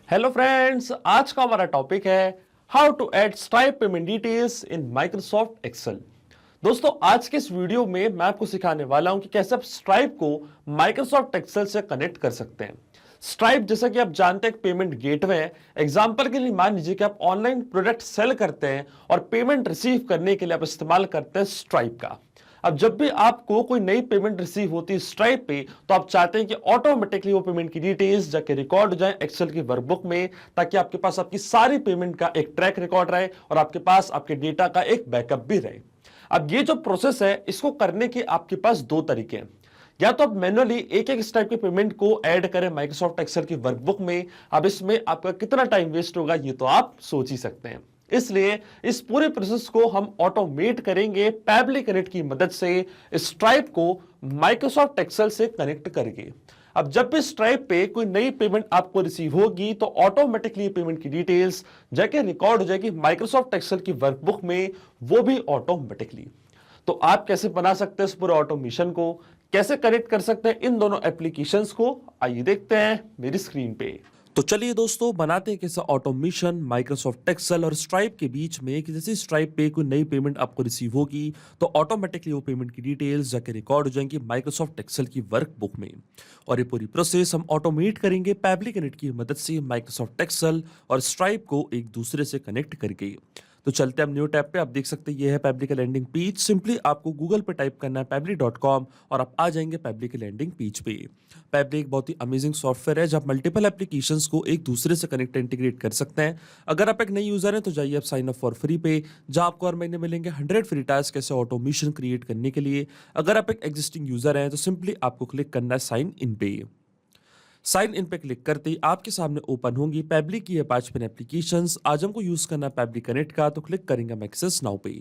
Hello friends, आज का हमारा टॉपिक है how to add stripe payment details in Microsoft Excel. दोस्तों, आज के इस वीडियो में मैं आपको सिखाने वाला हूं कि कैसे आप स्ट्राइप को माइक्रोसॉफ्ट एक्सेल से कनेक्ट कर सकते हैं। स्ट्राइप, जैसा कि आप जानते हैं, एक पेमेंट गेटवे है। एग्जांपल के लिए मान लीजिए कि आप ऑनलाइन प्रोडक्ट सेल करते हैं और पेमेंट रिसीव करने के लिए आप इस्तेमाल करते हैं स्ट्राइप का। अब जब भी आपको कोई नई पेमेंट रिसीव होती है स्ट्राइप पे, तो आप चाहते हैं कि ऑटोमेटिकली वो पेमेंट की डिटेल्स जाके रिकॉर्ड हो जाए एक्सेल की वर्कबुक में, ताकि आपके पास आपकी सारी पेमेंट का एक ट्रैक रिकॉर्ड रहे और आपके पास आपके डेटा का एक बैकअप भी रहे। अब ये जो प्रोसेस है, इसको करने के आपके पास दो तरीके हैं। या तो आप मैनुअली एक एक टाइप के पेमेंट को ऐड करें माइक्रोसॉफ्ट एक्सेल की वर्कबुक में। अब इसमें आपका कितना टाइम वेस्ट होगा ये तो आप सोच ही सकते हैं। इसलिए इस पूरे प्रोसेस को हम ऑटोमेट करेंगे पैबली कनेक्ट की मदद से, स्ट्राइप को माइक्रोसॉफ्ट एक्सेल से कनेक्ट करके। अब जब भी स्ट्राइप पे कोई नई पेमेंट आपको रिसीव होगी, तो ऑटोमेटिकली पेमेंट की डिटेल्स जाके रिकॉर्ड हो जाएगी माइक्रोसॉफ्ट एक्सेल की वर्कबुक में, वो भी ऑटोमेटिकली। तो आप कैसे बना सकते हैं इस पूरे ऑटोमेशन को, कैसे कनेक्ट कर सकते हैं इन दोनों एप्लीकेशंस को, आइए देखते हैं मेरी स्क्रीन पे। तो चलिए दोस्तों, बनाते हैं कैसा ऑटोमेशन माइक्रोसॉफ्ट एक्सेल और स्ट्राइप के बीच में, कि जैसे स्ट्राइप पे कोई नई पेमेंट आपको रिसीव होगी तो ऑटोमेटिकली वो पेमेंट की डिटेल्स जाके रिकॉर्ड हो जाएंगी माइक्रोसॉफ्ट एक्सेल की वर्कबुक में। और ये पूरी प्रोसेस हम ऑटोमेट करेंगे पैबली कनेक्ट की मदद से माइक्रोसॉफ्ट एक्सेल और स्ट्राइप को एक दूसरे से कनेक्ट करके। तो चलते हैं हम न्यू टैब पे। आप देख सकते हैं ये है पैबली का लैंडिंग पेज। सिंपली आपको गूगल पे टाइप करना है pabbly.com और आप आ जाएंगे पैबली के लैंडिंग पेज पे। पैबली एक बहुत ही अमेजिंग सॉफ्टवेयर है जब मल्टीपल एप्लीकेशंस को एक दूसरे से कनेक्ट इंटीग्रेट कर सकते हैं। अगर आप एक नई यूजर हैं तो जाइए आप साइन अप फॉर फ्री पे, जहां आपको हर महीने मिलेंगे 100 फ्री टास्क ऐसे ऑटोमेशन क्रिएट करने के लिए। अगर आप एक एग्जिस्टिंग यूजर हैं तो सिंपली आपको क्लिक करना है साइन इन पे। साइन इन पे क्लिक करते ही आपके सामने ओपन होंगी पैबली की ये 5 पिन एप्लीकेशंस। आज हमको यूज करना है पैबली कनेक्ट का, तो क्लिक करेंगे हम एक्सेस नाउ पे।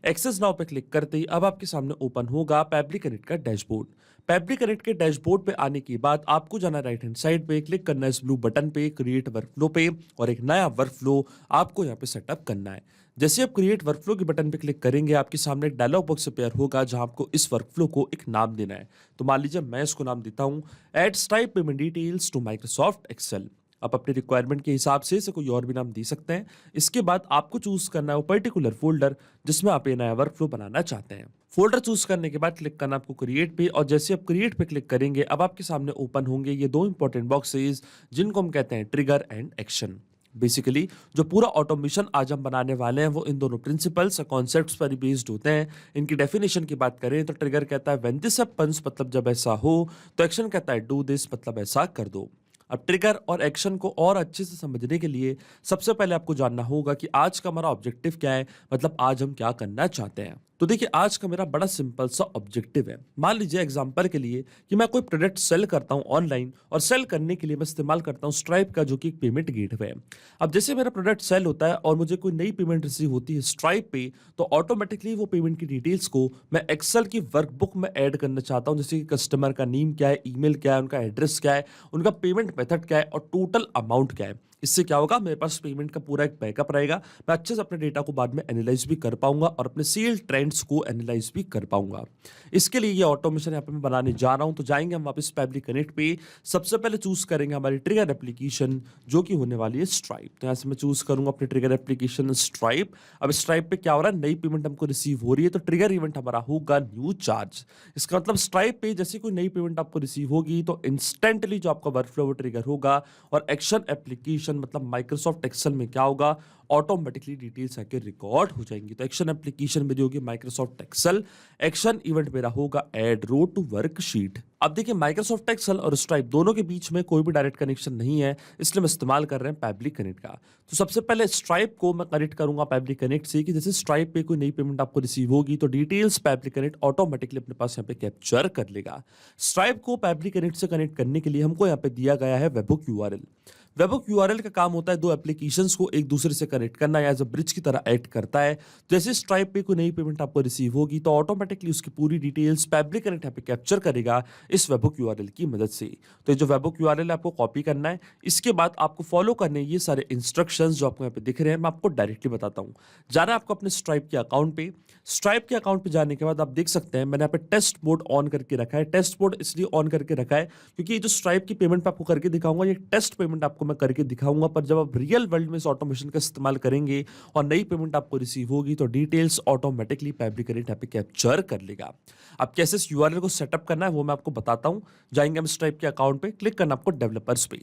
एक्सेस नाउ पे क्लिक करते ही अब आपके सामने ओपन होगा पैबली कनेक्ट का डैशबोर्ड। पैबली कनेक्ट के डैशबोर्ड पे आने के बाद आपको जाना राइट हैंड साइड पे, क्लिक करना है इस ब्लू बटन पे क्रिएट वर्कफ्लो पे, और एक नया वर्कफ्लो आपको यहाँ पे सेटअप करना है। जैसे आप क्रिएट वर्कफ्लो के बटन पे क्लिक करेंगे, आपके सामने एक डायलॉग बॉक्स अपेयर होगा जहां आपको इस वर्कफ्लो को एक नाम देना है। तो मान लीजिए मैं इसको नाम देता हूं add stripe payment details to Microsoft Excel. आप अपने रिक्वायरमेंट के हिसाब से इसे कोई और भी नाम दे सकते हैं। इसके बाद आपको चूज करना है वो पर्टिकुलर फोल्डर जिसमें आप ये नया वर्कफ्लो बनाना चाहते हैं। फोल्डर चूज करने के बाद क्लिक करना आपको क्रिएट पे, और जैसे आप क्रिएट पे क्लिक करेंगे अब आपके सामने ओपन होंगे ये दो इंपॉर्टेंट बॉक्सेस जिनको हम कहते हैं ट्रिगर एंड एक्शन। बेसिकली जो पूरा ऑटोमेशन आज हम बनाने वाले हैं वो इन दोनों प्रिंसिपल्स और कॉन्सेप्ट्स पर ही बेस्ड होते हैं। इनकी डेफिनेशन की बात करें तो ट्रिगर कहता है व्हेन दिस हैपेंस, मतलब जब ऐसा हो, तो एक्शन कहता है डू दिस, मतलब ऐसा कर दो। अब ट्रिगर और एक्शन को और अच्छे से समझने के लिए सबसे पहले आपको जानना होगा कि आज का हमारा ऑब्जेक्टिव क्या है, मतलब आज हम क्या करना चाहते हैं। तो देखिए, आज का मेरा बड़ा सिंपल सा ऑब्जेक्टिव है। मान लीजिए एग्जांपल के लिए कि मैं कोई प्रोडक्ट सेल करता हूं ऑनलाइन, और सेल करने के लिए मैं इस्तेमाल करता हूं स्ट्राइप का, जो कि एक पेमेंट गेटवे है। अब जैसे मेरा प्रोडक्ट सेल होता है और मुझे कोई नई पेमेंट रिसीव होती है स्ट्राइप पे, तो ऑटोमेटिकली वो पेमेंट की डिटेल्स को मैं एक्सेल की वर्कबुक में ऐड करना चाहता हूं। जैसे कि कस्टमर का नेम क्या है, ईमेल क्या है, उनका एड्रेस क्या है, उनका पेमेंट मेथड क्या है और टोटल अमाउंट क्या है। इससे क्या होगा, मेरे पास पेमेंट का पूरा एक बैकअप रहेगा। मैं अच्छे से अपने डेटा को बाद में एनालाइज भी कर पाऊंगा और अपने सेल ट्रेंड्स को एनालाइज भी कर पाऊंगा। इसके लिए ये ऑटोमेशन यहाँ पे मैं बनाने जा रहा हूं। तो जाएंगे हम वापस पैबली कनेक्ट पे। सबसे पहले चूज करेंगे हमारी ट्रिगर एप्लीकेशन, जो कि होने वाली है स्ट्राइप। तो यहाँ से मैं चूज करूंगा अपनी ट्रिगर एप्लीकेशन स्ट्राइप। अब स्ट्राइप पे क्या हो रहा है, नई पेमेंट हमको रिसीव हो रही है, तो ट्रिगर इवेंट हमारा होगा न्यू चार्ज। इसका मतलब स्ट्राइप पे जैसे कोई नई पेमेंट आपको रिसीव होगी तो इंस्टेंटली जो आपका वर्कफ्लो वो ट्रिगर होगा, और एक्शन एप्लीकेशन मतलब माइक्रोसॉफ्ट एक्सेल में क्या होगा, ऑटोमेटिकली डिटेल्स आके रिकॉर्ड हो जाएंगी। तो एक्शन एप्लीकेशन मेरी होगी माइक्रोसॉफ्ट एक्सेल, एक्शन इवेंट मेरा होगा ऐड रो टू वर्कशीट। अब देखिए, माइक्रोसॉफ्ट एक्सेल और स्ट्राइप दोनों के बीच में कोई भी डायरेक्ट कनेक्शन नहीं है, इसलिए मैं इस्तेमाल कर रहे हैं पैबली कनेक्ट का। तो सबसे पहले स्ट्राइप को मैं कनेक्ट करूंगा पैबली कनेक्ट से, कि जैसे स्ट्राइप पे कोई नई पेमेंट आपको रिसीव होगी तो डिटेल्स पैबली कनेक्ट ऑटोमेटिकली अपने पास यहाँ पे कैप्चर कर लेगा। स्ट्राइप को पैबली कनेक्ट से कनेक्ट करने के लिए हमको यहाँ पे दिया गया है वेबहुक यूआरएल। वेबहुक यूआरएल का काम होता है दो एप्लीकेशंस को एक दूसरे से कनेक्ट करना, या एज अ ब्रिज की तरह एक्ट करता है। जैसे स्ट्राइप पे कोई नई पेमेंट आपको रिसीव होगी तो ऑटोमेटिकली उसकी पूरी डिटेल्स पैबली कनेक्ट यहाँ पे कैप्चर करेगा इस वेबहुक यूआरएल की मदद से। तो ये जो वेबहुक यूआरएल आपको कॉपी करना है, इसके बाद आपको फॉलो करने ये सारे इंस्ट्रक्शंस जो आपको यहाँ पे दिख रहे हैं, मैं आपको डायरेक्टली बताता हूँ। जाना है आपको अपने स्ट्राइप के अकाउंट पे। स्ट्राइप के अकाउंट पे जाने के बाद आप देख सकते हैं मैंने यहाँ पे टेस्ट मोड ऑन करके रखा है। टेस्ट मोड इसलिए ऑन करके रखा है क्योंकि ये जो स्ट्राइप की पेमेंट आपको करके दिखाऊंगा, ये टेस्ट पेमेंट आपको मैं करके दिखाऊंगा, पर जब आप रियल वर्ल्ड में इस ऑटोमेशन का इस्तेमाल करेंगे और नई पेमेंट आपको रिसीव होगी तो डिटेल्स ऑटोमेटिकली फैब्रिकेट यहाँ पे कैप्चर कर लेगा। अब कैसे इस यूआरएल को सेटअप करना है वो मैं आपको बताता हूँ। जाएंगे हम स्ट्राइप के अकाउंट पे, क्लिक करना आपको डेवलपर्स पे।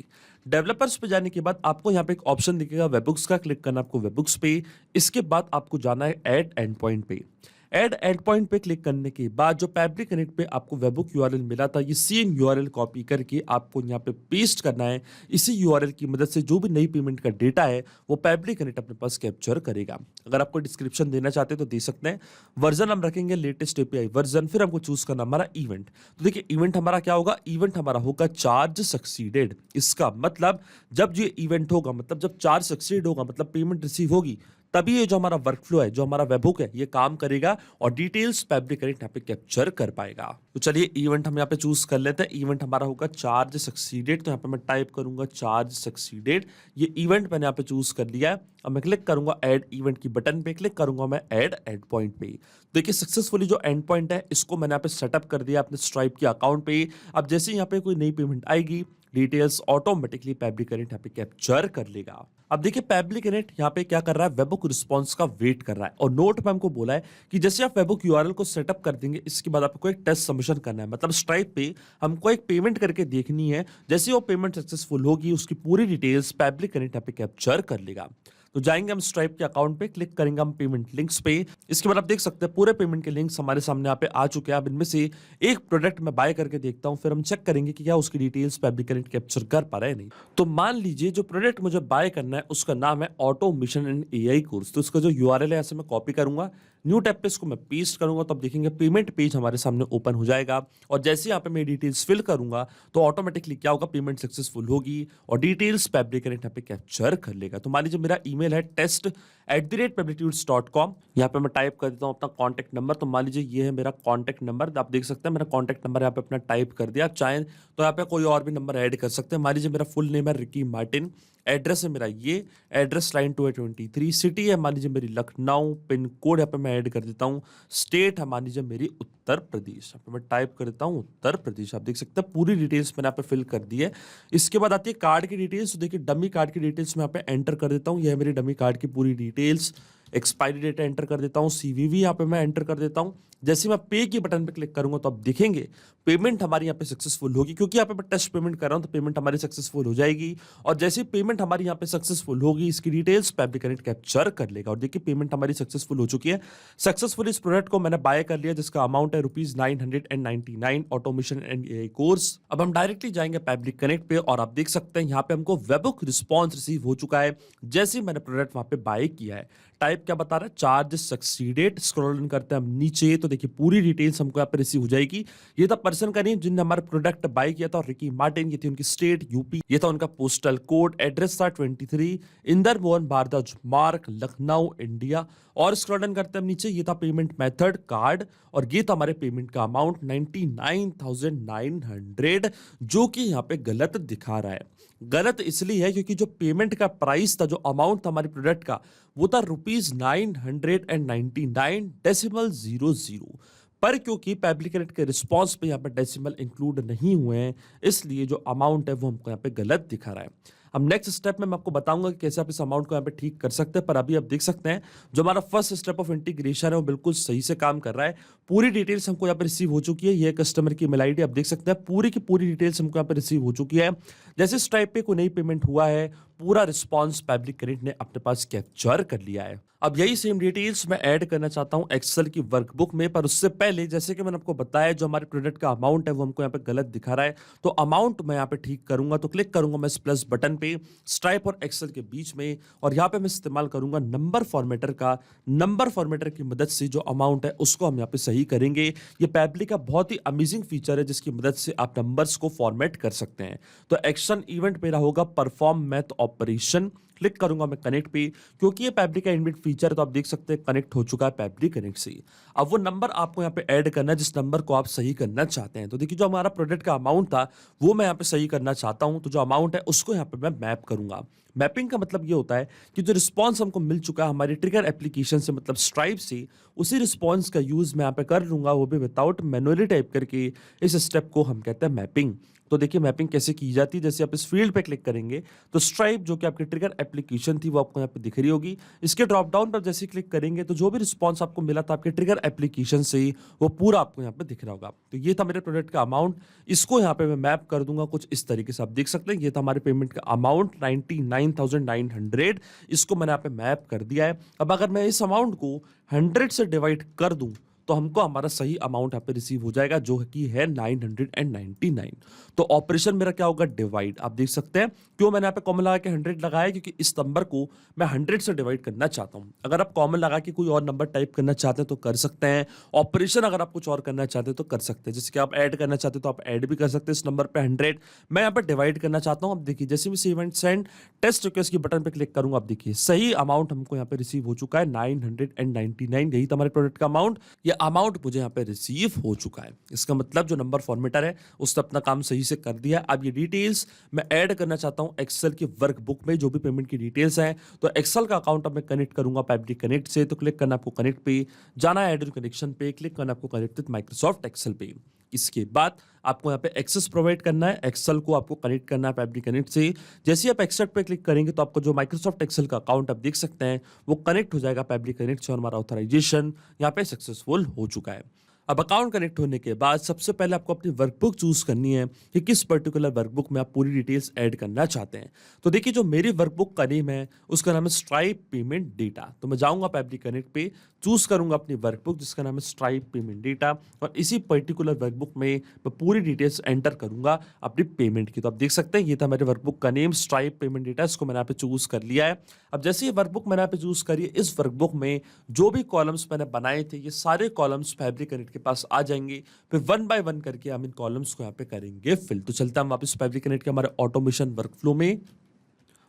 डेवलपर्स पे जाने के बाद आपको यहाँ पे एक ऑप्शन दिखेगा वेबबुक्स का, क्लिक करना आपको वेबबुक्स पे। इसके बाद आपको जाना है ऐड एंड पॉइंट पे। ऐड एंड पॉइंट पे क्लिक करने के बाद जो फैब्रिक कनेक्ट पे आपको वेबबुक यूआरएल मिला था, ये सेम यूआरएल कॉपी करके आपको यहाँ पे पेस्ट करना है। इसी यूआरएल की मदद से जो भी नई पेमेंट का डेटा है वो फैब्रिक कनेक्ट अपने पास कैप्चर करेगा। अगर आपको डिस्क्रिप्शन देना चाहते हैं तो दे सकते हैं। वर्जन हम रखेंगे लेटेस्ट एपीआई वर्जन, फिर हमको चूज करना हमारा इवेंट। तो देखिए इवेंट हमारा क्या होगा, इवेंट हमारा होगा चार्ज सक्सीडेड। इसका मतलब जब ये इवेंट होगा, मतलब जब चार्ज सक्सीड होगा, मतलब पेमेंट रिसीव होगी, तभी ये जो हमारा वर्कफ्लो है, जो हमारा वेबहुक है, ये काम करेगा और डिटेल्स फैब्रिक कनेक्ट यहाँ पे कैप्चर कर पाएगा। तो चलिए इवेंट हम यहाँ पे चूज कर लेते हैं। इवेंट हमारा होगा चार्ज सक्सीडेड, तो यहाँ पे मैं टाइप करूंगा चार्ज सक्सीडेड। ये इवेंट मैंने यहाँ पे चूज कर लिया है। अब मैं क्लिक करूंगा ऐड इवेंट की बटन पे, क्लिक करूंगा मैं ऐड एंड पॉइंट पे। देखिए सक्सेसफुली जो एंड पॉइंट है इसको मैंने यहाँ पे सेटअप कर दिया अपने स्ट्राइप के अकाउंट पे। अब जैसे ही यहाँ पे कोई नई पेमेंट आएगी, डिटेल्स ऑटोमेटिकली फैब्रिक कनेक्ट यहाँ पे कैप्चर कर लेगा। अब देखिए फैब्रिक कनेक्ट यहाँ पे क्या कर रहा है, वेबबुक रिस्पांस का वेट कर रहा है। और नोट पे हमको बोला है कि जैसे आप वेबबुक यूआरएल को सेटअप कर देंगे, इसके बाद आपको एक टेस्ट सबमिशन करना है। मतलब स्ट्राइप पे हमको एक पेमेंट करके देखनी है। जैसे वो पेमेंट सक्सेसफुल होगी उसकी पूरी डिटेल्स फैब्रिक कनेक्ट यहाँ पे कैप्चर कर लेगा। तो जाएंगे हम स्ट्राइप के अकाउंट पे, क्लिक करेंगे हम पेमेंट लिंक्स पे। इसके बाद आप देख सकते हैं पूरे पेमेंट के लिंक्स हमारे सामने यहाँ पे आ चुके हैं। अब इनमें से एक प्रोडक्ट मैं बाय करके देखता हूँ, फिर हम चेक करेंगे कि क्या उसकी डिटेल्स फैब्रिक कनेक्ट कैप्चर कर पा रहा है नहीं। तो मान लीजिए जो प्रोडक्ट मुझे बाय करना है उसका नाम है ऑटोमेशन एंड एआई कोर्स। तो इसका जो यूआरएल है ऐसे मैं कॉपी करूंगा, न्यू टैब पे इसको मैं पेस्ट करूंगा, तो आप देखेंगे पेमेंट पेज हमारे सामने ओपन हो जाएगा। और जैसे यहाँ पे मैं डिटेल्स फिल करूंगा तो ऑटोमेटिकली क्या होगा, पेमेंट सक्सेसफुल होगी और डिटेल्स फैब्रिक कनेक्ट यहाँ पे कैप्चर कर लेगा। तो मान लीजिए मेरा ईमेल है test@fabrictudes.com। यहाँ पे मैं टाइप कर देता हूँ अपना कॉन्टैक्ट नंबर। तो मान लीजिए ये है मेरा कॉन्टैक्ट नंबर, आप देख सकते हैं मेरा कॉन्टैक्ट नंबर यहाँ पे अपना टाइप कर दिया। आप चाहें तो यहाँ पे कोई और भी नंबर ऐड कर सकते हैं। मान लीजिए मेरा फुल नेम है रिकी मार्टिन, एड्रेस है मेरा ये, एड्रेस लाइन 223, सिटी है मान लीजिए मेरी लखनऊ, पिन कोड यहाँ पे मैं ऐड कर देता हूँ, स्टेट है मान लीजिए मेरी उत्तर प्रदेश। यहाँ पे मैं टाइप कर देता हूँ उत्तर प्रदेश। आप देख सकते हैं पूरी डिटेल्स मैंने यहाँ पे फिल कर दी है। इसके बाद आती है कार्ड की डिटेल्स। तो देखिए डमी कार्ड की डिटेल्स मैं यहाँ पे एंटर कर देता हूँ। यह है मेरी डमी कार्ड की पूरी डिटेल्स। एक्सपायरी डेट एंटर कर देता हूँ, सीवीवी यहाँ पे मैं एंटर कर देता हूँ। जैसे मैं पे की बटन पे क्लिक करूंगा तो आप देखेंगे पेमेंट हमारी यहाँ पे सक्सेसफुल होगी, क्योंकि यहाँ पे मैं टेस्ट पेमेंट कर रहा हूँ तो पेमेंट हमारी सक्सेसफुल हो जाएगी। और जैसे ही पेमेंट हमारी यहाँ पे सक्सेसफुल होगी इसकी डिटेल्स फैब्रिक कनेक्ट कैप्चर कर लेगा। और देखिए पेमेंट हमारी सक्सेसफुल हो चुकी है। सक्सेसफुल इस प्रोडक्ट को मैंने बाय कर लिया जिसका अमाउंट है ₹999 ऑटोमेशन एंड एआई कोर्स। अब हम डायरेक्टली जाएंगे फैब्रिक कनेक्ट पे और आप देख सकते हैं यहाँ पे हमको वेबबुक रिस्पॉन्स रिसीव हो चुका है जैसे ही मैंने प्रोडक्ट वहां पे बाय किया है। टाइप क्या बता रहा है, चार्ज सक्सीडेड। स्क्रॉल डाउन करते हैं हम नीचे तो देखिए पूरी डिटेल्स हमको यहाँ पे रिसीव हो जाएगी। ये था पर्सन का नेम जिनने हमारा प्रोडक्ट बाय किया था, रिकी मार्टिन। ये थी उनकी स्टेट यूपी, ये था उनका पोस्टल कोड, एड्रेस था 23 इंदर मोहन भारद्वाज मार्ग, लखनऊ, इंडिया। और स्क्रॉल डाउन करते हैं हम नीचे, ये था पेमेंट मेथड कार्ड और ये था हमारे पेमेंट का अमाउंट 99,900, जो कि यहाँ पे गलत दिखा रहा है। गलत इसलिए है क्योंकि जो पेमेंट का प्राइस था, जो अमाउंट था हमारे प्रोडक्ट का, वो था ₹999.00। पर क्योंकि फैब्रिक कनेक्ट के रिस्पॉन्स पे यहाँ पे डेसिमल इंक्लूड नहीं हुए हैं, इसलिए जो अमाउंट है वो हमको यहाँ पे गलत दिखा रहा है। अब नेक्स्ट स्टेप में मैं आपको बताऊंगा कि कैसे आप इस अमाउंट को यहाँ पे ठीक कर सकते हैं। पर अभी आप देख सकते हैं जो हमारा फर्स्ट स्टेप ऑफ इंटीग्रेशन है वो बिल्कुल सही से काम कर रहा है। पूरी डिटेल्स हमको यहाँ पे रिसीव हो चुकी है। ये कस्टमर की ईमेल आईडी आप देख सकते हैं, पूरी की पूरी डिटेल्स हमको यहाँ पे रिसीव हो चुकी है। जैसे इस टाइप पे कोई नई पेमेंट हुआ है, पूरा रिस्पॉन्स फैब्रिक कनेक्ट ने अपने पास कैप्चर कर लिया है। अब यही सेम डिटेल्स मैं ऐड करना चाहता हूं एक्सेल की वर्कबुक में, पर उससे पहले जैसे कि मैंने आपको बताया जो हमारे प्रोडक्ट का अमाउंट है वो हमको यहाँ पे गलत दिखा रहा है। तो अमाउंट मैं यहाँ पे ठीक करूंगा, तो क्लिक करूंगा मैं इस प्लस बटन पे स्ट्राइप और एक्सेल के बीच में, और यहाँ पे मैं इस्तेमाल करूंगा नंबर फॉर्मेटर का। नंबर फॉर्मेटर की मदद से जो अमाउंट है उसको हम यहाँ पे सही करेंगे। ये फैब्रिक का बहुत ही अमेजिंग फीचर है जिसकी मदद से आप नंबर्स को फॉर्मेट कर सकते हैं। तो एक्शन इवेंट मेरा होगा परफॉर्म मैथ ऑपरेशन। क्लिक करूंगा मैं कनेक्ट पे, क्योंकि ये फैब्रिक का इनबिल्ट फीचर है तो आप देख सकते हैं कनेक्ट हो चुका है फैब्रिक कनेक्ट से। अब वो नंबर आपको यहाँ पे ऐड करना है जिस नंबर को आप सही करना चाहते हैं। तो देखिए जो हमारा प्रोडक्ट का अमाउंट था वो मैं यहाँ पे सही करना चाहता हूँ, तो जो अमाउंट है उसको यहाँ पे मैं मैप करूंगा। मैपिंग का मतलब ये होता है कि जो रिस्पॉन्स हमको मिल चुका है हमारी ट्रिगर एप्लीकेशन से मतलब स्ट्राइप से, उसी रिस्पॉन्स का यूज मैं यहाँ पे कर लूंगा, वो भी विदाउट मैनुअली टाइप करके। इस स्टेप को हम कहते हैं मैपिंग। तो देखिए मैपिंग कैसे की जाती है, जैसे आप इस फील्ड पे क्लिक करेंगे तो स्ट्राइप जो कि आपकी ट्रिगर एप्लीकेशन थी वो आपको यहाँ पे दिख रही होगी। इसके ड्रॉप डाउन पर जैसे क्लिक करेंगे तो जो भी रिस्पॉन्स आपको मिला था आपके ट्रिगर एप्लीकेशन से ही वो पूरा आपको यहाँ पे दिख रहा होगा। तो ये था मेरे प्रोडक्ट का अमाउंट, इसको यहाँ पे मैं मैप कर दूंगा कुछ इस तरीके से। आप देख सकते हैं ये था हमारे पेमेंट का अमाउंट 99,900, इसको मैंने यहाँ पे मैप कर दिया है। अब अगर मैं इस अमाउंट को 100 से डिवाइड कर दूं तो हमको हमारा सही अमाउंट यहाँ पे रिसीव हो जाएगा जो कि है 999। तो ऑपरेशन मेरा क्या होगा, डिवाइड। आप देख सकते हैं क्यों मैंने यहाँ पे कॉमन लगा के 100 लगाया, क्योंकि इस नंबर को मैं 100 से डिवाइड करना चाहता हूँ। अगर आप कॉमन लगा के कोई और नंबर टाइप करना चाहते हैं तो कर सकते हैं। ऑपरेशन अगर आप कुछ और करना चाहते हैं तो कर सकते हैं, जैसे कि आप ऐड करना चाहते हैं तो आप ऐड भी कर सकते हैं इस नंबर पे 100। मैं यहाँ पे डिवाइड करना चाहता हूँ। अब देखिए जैसे मैं save and send test request की बटन पे क्लिक करूंगा, आप देखिए सही अमाउंट हमको यहाँ पे रिसीव हो चुका है 999। यही था हमारे प्रोडक्ट का अमाउंट। ये अमाउंट मुझे यहाँ पे रिसीव हो चुका है। इसका मतलब जो नंबर फॉर्मेटर है उसने अपना काम सही से कर दिया। अब ये डिटेल्स मैं ऐड करना चाहता हूँ एक्सेल की वर्कबुक में, जो भी पेमेंट की डिटेल्स हैं। तो एक्सेल का अकाउंट अब मैं कनेक्ट करूंगा फैब्रिक कनेक्ट से। तो क्लिक करना आपको कनेक्ट पे, जाना है ऐड कनेक्शन पे, क्लिक करना आपको कनेक्ट विद माइक्रोसॉफ्ट एक्सेल पे। इसके बाद आपको यहाँ पे एक्सेस प्रोवाइड करना है, एक्सेल को आपको कनेक्ट करना है फैब्रिक कनेक्ट से। जैसे ही आप एक्सेप्ट पे क्लिक करेंगे तो आपको जो माइक्रोसॉफ्ट एक्सेल का अकाउंट आप देख सकते हैं वो कनेक्ट हो जाएगा फैब्रिक कनेक्ट से और हमारा ऑथराइजेशन यहाँ पे सक्सेसफुल हो चुका है। अब अकाउंट कनेक्ट होने के बाद सबसे पहले आपको अपनी वर्कबुक चूज करनी है कि किस पर्टिकुलर वर्कबुक में आप पूरी डिटेल्स ऐड करना चाहते हैं। तो देखिए जो मेरी वर्कबुक का नेम है उसका नाम है स्ट्राइप पेमेंट डेटा। तो मैं जाऊंगा फैब्रिक कनेक्ट पे, चूज करूंगा अपनी वर्कबुक जिसका नाम है स्ट्राइप पेमेंट डेटा, और इसी पर्टिकुलर वर्कबुक में मैं पूरी डिटेल्स एंटर करूंगा अपनी पेमेंट की। तो आप देख सकते हैं ये था मेरे वर्कबुक का नेम स्ट्राइप पेमेंट डेटा, इसको मैंने यहाँ पे चूज कर लिया है। अब जैसे ये वर्कबुक मैंने यहाँ पे चूज करी है, इस वर्कबुक में जो भी कॉलम्स मैंने बनाए थे ये सारे कॉलम्स फैब्रिक कनेक्ट के पास आ जाएंगे। फिर वन बाय वन करके हम इन कॉलम्स को यहाँ पे करेंगे फिल। तो चलते हैं हम वापस फैब्रिक कनेक्ट के हमारे ऑटोमेशन वर्कफ्लो में,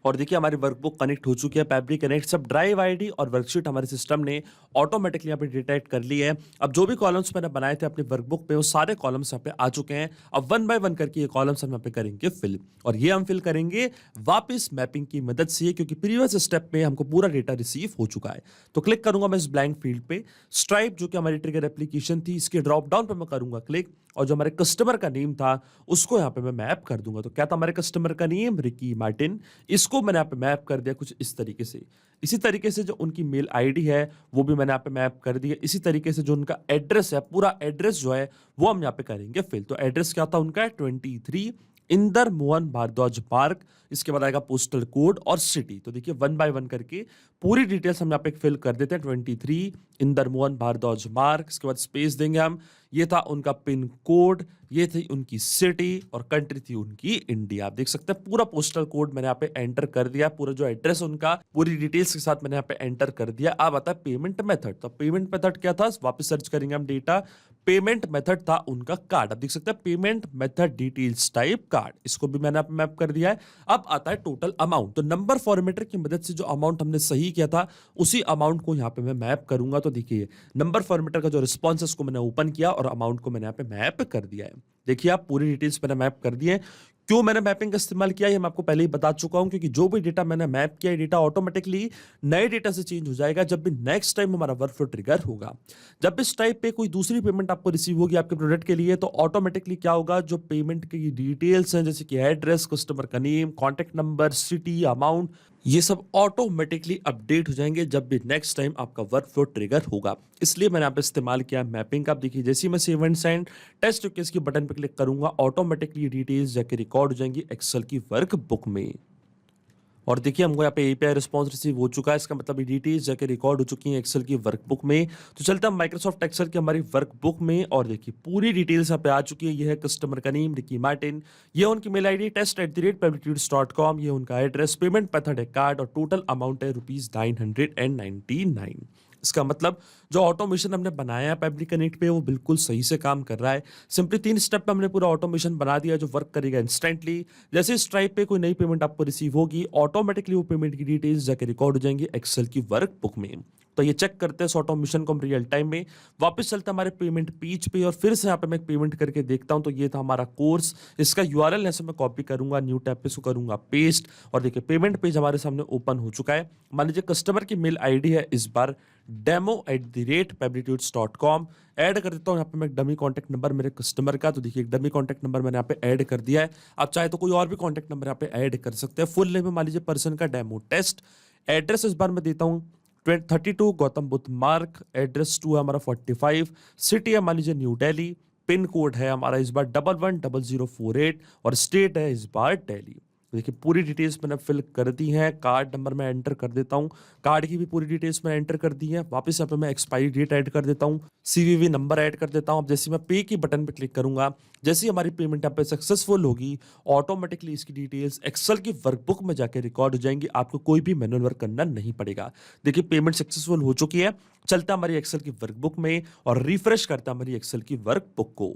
और देखिए हमारी वर्कबुक कनेक्ट हो चुकी है फैब्रिक कनेक्ट। सब ड्राइव आईडी और वर्कशीट हमारे सिस्टम ने ऑटोमेटिकली यहाँ पे डिटेक्ट कर ली है। अब जो भी कॉलम्स मैंने बनाए थे अपनी वर्कबुक पे वो सारे कॉलम्स यहाँ पे आ चुके हैं। अब वन बाय वन करके ये कॉलम्स हम यहाँ पे करेंगे फिल, और ये हम फिल करेंगे वापस मैपिंग की मदद से, क्योंकि प्रीवियस स्टेप में हमको पूरा डेटा रिसीव हो चुका है। तो क्लिक करूंगा मैं इस ब्लैंक फील्ड पे, स्ट्राइप जो कि हमारी ट्रिगर एप्लीकेशन थी इसके ड्रॉप डाउन पे मैं करूंगा क्लिक, और जो हमारे कस्टमर का नेम था उसको यहाँ पे मैं मैप कर दूंगा। तो क्या था हमारे कस्टमर का नेम, रिकी मार्टिन। इसको मैंने यहाँ पे मैप कर दिया कुछ इस तरीके से। इसी तरीके से जो उनकी मेल आईडी है वो भी मैंने यहाँ पे मैप कर दिया। इसी तरीके से जो उनका एड्रेस है, पूरा एड्रेस जो है वो हम यहाँ पे करेंगे फिल। तो एड्रेस क्या था उनका, 23 इंदर मोहन भारद्वाज पार्क, इसके बाद आएगा पोस्टल कोड और सिटी। तो देखिए वन बाय वन करके पूरी डिटेल्स हम यहाँ पे फिल कर देते हैं। 23 इंदर मोहन भारद्वाज मार्ग, इसके बाद स्पेस देंगे हम, ये था उनका पिन कोड, ये थी उनकी सिटी, और कंट्री थी उनकी इंडिया। आप देख सकते हैं पूरा पोस्टल कोड मैंने यहाँ पे एंटर कर दिया, पूरा जो एड्रेस उनका पूरी डिटेल्स के साथ मैंने यहाँ पे एंटर कर दिया। अब आता है पेमेंट मेथड। तो पेमेंट मेथड क्या था, वापस सर्च करेंगे हम डेटा। पेमेंट मेथड था उनका कार्ड। आप देख सकते हैं payment method details type card, इसको भी मैंने मैप कर दिया है। अब आता है टोटल अमाउंट। तो नंबर फॉर्मेटर की मदद से जो अमाउंट हमने सही किया था उसी अमाउंट को यहाँ पे मैं मैप करूंगा। तो देखिए नंबर फॉर्मेटर का जो रिस्पॉन्स है उसको मैंने ओपन किया और अमाउंट को मैंने यहाँ पे मैप कर दिया है। देखिए आप पूरी डिटेल्स मैंने मैप कर दी है। क्यों मैंने मैपिंग का इस्तेमाल किया है मैं आपको पहले ही बता चुका हूं, क्योंकि जो भी डेटा मैंने मैप किया है डेटा ऑटोमेटिकली नए डेटा से चेंज हो जाएगा जब भी नेक्स्ट टाइम हमारा वर्कफ्लो ट्रिगर होगा। जब इस टाइप पे कोई दूसरी पेमेंट आपको रिसीव होगी आपके प्रोडक्ट के लिए, तो ऑटोमेटिकली क्या होगा, जो पेमेंट की डिटेल्स हैं जैसे कि एड्रेस, कस्टमर का name, contact number, city, amount, ये सब ऑटोमेटिकली अपडेट हो जाएंगे जब भी नेक्स्ट टाइम आपका वर्कफ्लो ट्रिगर होगा। इसलिए मैंने यहाँ पे इस्तेमाल किया मैपिंग का। आप देखिए जैसे ही मैं save and send test request की बटन पे क्लिक करूंगा ऑटोमेटिकली डिटेल्स जाके रिकॉर्ड हो जाएंगी एक्सेल की वर्कबुक में। और देखिए हमको यहाँ पे एपीआई रिस्पॉन्स रिसीव हो चुका है, इसका मतलब ये डिटेल्स जाके रिकॉर्ड हो चुकी हैं एक्सेल की वर्कबुक में। तो चलते हैं माइक्रोसॉफ्ट एक्सेल की हमारी वर्कबुक में, और देखिए पूरी डिटेल्स यहाँ पे आ चुकी है। ये है कस्टमर का नेम रिकी मार्टिन, ये उनकी मेल आईडी test@publicitudes.com, ये उनका एड्रेस, पेमेंट मेथड है कार्ड, और टोटल अमाउंट है ₹999। इसका मतलब जो ऑटोमेशन हमने बनाया है पेबली कनेक्ट पे वो बिल्कुल सही से काम कर रहा है। सिंपली 3 स्टेप में हमने पूरा ऑटोमेशन बना दिया जो वर्क करेगा इंस्टेंटली। जैसे स्ट्राइप पे कोई नई पेमेंट आपको रिसीव होगी, ऑटोमेटिकली वो पेमेंट की डिटेल्स जाके रिकॉर्ड हो जाएंगी एक्सेल की वर्क बुक में। तो ये चेक करते हैं इस ऑटोमेशन को हम रियल टाइम में। वापस चलते हैं हमारे पेमेंट पेज पे और फिर से यहाँ पे मैं पेमेंट करके देखता हूँ। तो ये था हमारा कोर्स, इसका यूआरएल ऐसे मैं कॉपी करूंगा, न्यू टैब पे इसको करूंगा पेस्ट और देखिए पेमेंट पेज हमारे सामने ओपन हो चुका है। मान लीजिए कस्टमर की मेल आईडी है इस बार demo@peblitudes.com। ऐड कर देता हूँ यहाँ पे मैं डमी कॉन्टैक्ट नंबर मेरे कस्टमर का। तो देखिए एक डमी कॉन्टैक्ट नंबर मैंने यहाँ पे ऐड कर दिया है। आप चाहे तो कोई और भी कॉन्टैक्ट नंबर यहाँ पे ऐड कर सकते हैं। फुल नेम मान लीजिए पर्सन का डेमो टेस्ट। एड्रेस इस बार मैं देता हूँ 32 गौतम बुद्ध मार्ग, एड्रेस 2 है हमारा 45, सिटी है मान लीजिए न्यू दिल्ली, पिन कोड है हमारा इस बार 110048 और स्टेट है इस बार दिल्ली। देखिए पूरी डिटेल्स मैंने फिल कर दी हैं। कार्ड नंबर मैं एंटर कर देता हूँ, कार्ड की भी पूरी डिटेल्स मैंने एंटर कर दी है। वापस यहाँ पे मैं एक्सपायरी डेट ऐड कर देता हूँ, सीवीवी नंबर ऐड कर देता हूँ। अब जैसे मैं पे की बटन पे क्लिक करूंगा, जैसे ही हमारी पेमेंट यहाँ पे सक्सेसफुल होगी, ऑटोमेटिकली इसकी डिटेल्स एक्सेल की वर्कबुक में जाके रिकॉर्ड हो जाएंगी। आपको कोई भी मैनुअल वर्क करना नहीं पड़ेगा। देखिए पेमेंट सक्सेसफुल हो चुकी है। चलता हमारी एक्सेल की वर्कबुक में और रिफ्रेश करता हमारी एक्सेल की वर्कबुक को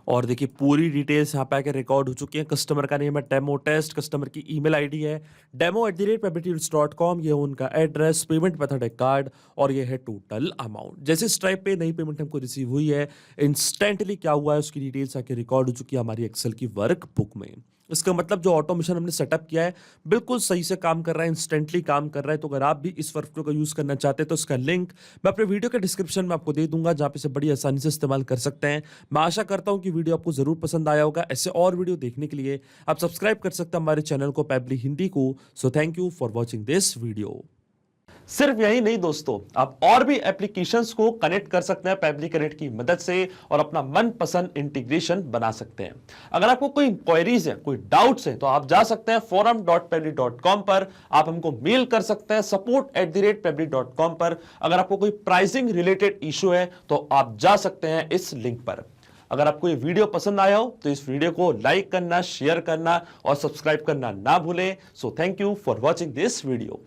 और देखिए पूरी डिटेल्स यहाँ पे आके रिकॉर्ड हो चुकी है। कस्टमर का नेम है डेमो टेस्ट, कस्टमर की ईमेल आईडी है demo@peblitudes.com, ये उनका एड्रेस, पेमेंट मेथड है कार्ड और ये है टोटल अमाउंट। जैसे स्ट्राइप पे नई पेमेंट हमको रिसीव हुई है, इंस्टेंटली क्या हुआ है उसकी डिटेल्स आके रिकॉर्ड हो चुकी है हमारी एक्सेल की वर्क बुक में। इसका मतलब जो ऑटोमेशन हमने सेटअप किया है बिल्कुल सही से काम कर रहा है, इंस्टेंटली काम कर रहा है। तो अगर आप भी इस वर्कफ्लो का यूज करना चाहते हैं तो इसका लिंक मैं अपने वीडियो के डिस्क्रिप्शन में आपको दे दूंगा, जहां पे से बड़ी आसानी से इस्तेमाल कर सकते हैं। मैं आशा करता हूं कि वीडियो आपको जरूर पसंद आया होगा। ऐसे और वीडियो देखने के लिए आप सब्सक्राइब कर सकते हैं हमारे चैनल को पेबली हिंदी को। So thank you for watching this video. सिर्फ यही नहीं दोस्तों, आप और भी एप्लीकेशंस को कनेक्ट कर सकते हैं पेबली कनेक्ट की मदद से और अपना मनपसंद इंटीग्रेशन बना सकते हैं। अगर आपको कोई इंक्वायरीज है, कोई डाउट्स है, तो आप जा सकते हैं forum.pebly.com पर। आप हमको मेल कर सकते हैं support@pebly.com पर। अगर आपको कोई प्राइसिंग रिलेटेड इशू है तो आप जा सकते हैं इस लिंक पर। अगर आपको ये वीडियो पसंद आया हो तो इस वीडियो को लाइक करना, शेयर करना और सब्सक्राइब करना ना भूलें। So thank you for watching this video.